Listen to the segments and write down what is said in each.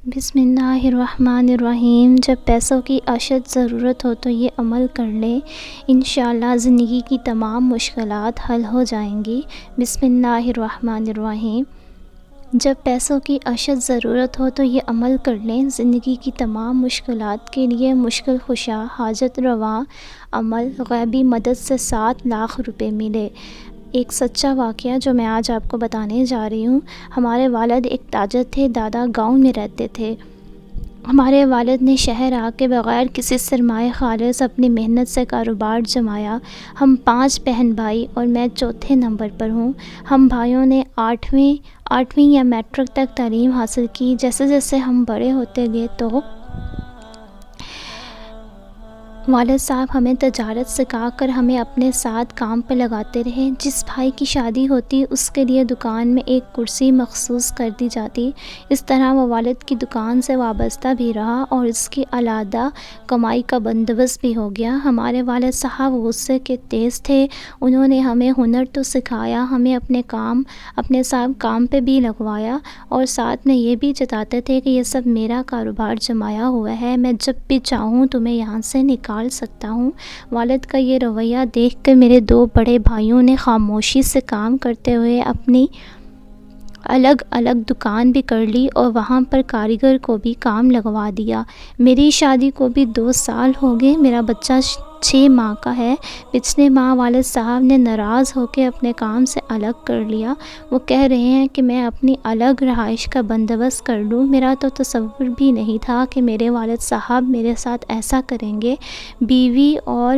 بسم اللہ الرحمن الرحیم۔ جب پیسوں کی اشد ضرورت ہو تو یہ عمل کر لیں، انشاءاللہ زندگی کی تمام مشکلات حل ہو جائیں گی۔ بسم اللہ الرحمن الرحیم۔ جب پیسوں کی اشد ضرورت ہو تو یہ عمل کر لیں، زندگی کی تمام مشکلات کے لیے مشکل کشا حاجت رواں عمل، غیبی مدد سے 7 لاکھ روپے ملے۔ ایک سچا واقعہ جو میں آج آپ کو بتانے جا رہی ہوں۔ ہمارے والد ایک تاجر تھے، دادا گاؤں میں رہتے تھے۔ ہمارے والد نے شہر آ کے بغیر کسی سرمایہ خالص اپنی محنت سے کاروبار جمایا۔ ہم 5 بہن بھائی اور میں چوتھے نمبر پر ہوں۔ ہم بھائیوں نے 8ویں یا میٹرک تک تعلیم حاصل کی۔ جیسے جیسے ہم بڑے ہوتے گئے تو والد صاحب ہمیں تجارت سکھا کر ہمیں اپنے ساتھ کام پہ لگاتے رہے۔ جس بھائی کی شادی ہوتی اس کے لیے دکان میں ایک کرسی مخصوص کر دی جاتی۔ اس طرح وہ والد کی دکان سے وابستہ بھی رہا اور اس کی علیحدہ کمائی کا بندوبست بھی ہو گیا۔ ہمارے والد صاحب غصے کے تیز تھے۔ انہوں نے ہمیں ہنر تو سکھایا، ہمیں اپنے ساتھ کام پہ بھی لگوایا اور ساتھ میں یہ بھی جتاتے تھے کہ یہ سب میرا کاروبار جمایا ہوا ہے، میں جب بھی چاہوں تمہیں یہاں سے نکال سکتا ہوں۔ والد کا یہ رویہ دیکھ کر میرے 2 بڑے بھائیوں نے خاموشی سے کام کرتے ہوئے اپنی الگ الگ دکان بھی کر لی اور وہاں پر کاریگر کو بھی کام لگوا دیا۔ میری شادی کو بھی 2 سال ہو گئے، میرا بچہ 6 ماہ کا ہے۔ پچھلے ماہ والد صاحب نے ناراض ہو کے اپنے کام سے الگ کر لیا۔ وہ کہہ رہے ہیں کہ میں اپنی الگ رہائش کا بندوبست کر لوں۔ میرا تو تصور بھی نہیں تھا کہ میرے والد صاحب میرے ساتھ ایسا کریں گے۔ بیوی اور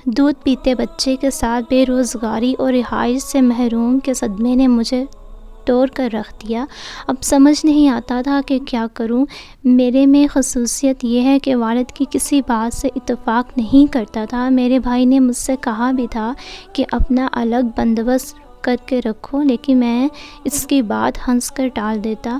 دودھ پیتے بچے کے ساتھ بے روزگاری اور رہائش سے محروم کے صدمے نے مجھے توڑ کر رکھ دیا۔ اب سمجھ نہیں آتا تھا کہ کیا کروں۔ میرے میں خصوصیت یہ ہے کہ والد کی کسی بات سے اتفاق نہیں کرتا تھا۔ میرے بھائی نے مجھ سے کہا بھی تھا کہ اپنا الگ بندوبست کر کے رکھو، لیکن میں اس کی بات ہنس کر ٹال دیتا،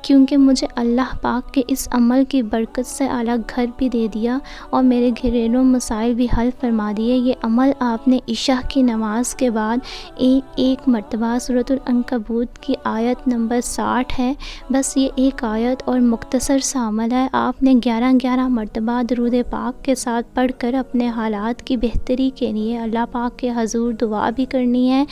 کیونکہ مجھے اللہ پاک کے اس عمل کی برکت سے الگ گھر بھی دے دیا اور میرے گھریلو مسائل بھی حل فرما دیے۔ یہ عمل آپ نے عشاء کی نماز کے بعد ایک مرتبہ سورۃ العنکبوت کی آیت نمبر 60 ہے، بس یہ ایک آیت اور مختصر سا عمل ہے۔ آپ نے 11 مرتبہ درود پاک کے ساتھ پڑھ کر اپنے حالات کی بہتری کے لیے اللہ پاک کے حضور دعا بھی کرنی ہے۔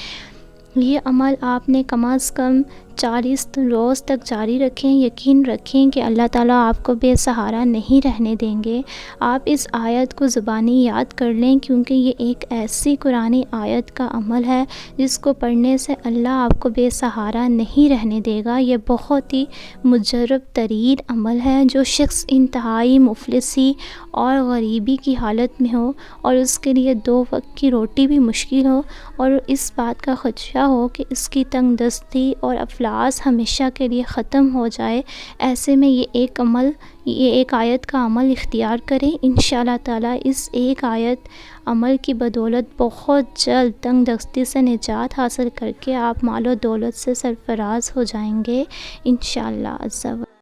یہ عمل آپ نے کم از کم 40 روز تک جاری رکھیں۔ یقین رکھیں کہ اللہ تعالیٰ آپ کو بے سہارا نہیں رہنے دیں گے۔ آپ اس آیت کو زبانی یاد کر لیں، کیونکہ یہ ایک ایسی قرآنی آیت کا عمل ہے جس کو پڑھنے سے اللہ آپ کو بے سہارا نہیں رہنے دے گا۔ یہ بہت ہی مجرب ترین عمل ہے۔ جو شخص انتہائی مفلسی اور غریبی کی حالت میں ہو اور اس کے لیے 2 وقت کی روٹی بھی مشکل ہو اور اس بات کا خدشہ ہو کہ اس کی تنگ دستی اور افلاس ہمیشہ کے لیے ختم ہو جائے، ایسے میں یہ ایک آیت کا عمل اختیار کریں۔ انشاءاللہ تعالیٰ اس ایک آیت عمل کی بدولت بہت جلد تنگ دستی سے نجات حاصل کر کے آپ مال و دولت سے سرفراز ہو جائیں گے انشاءاللہ عز و جل۔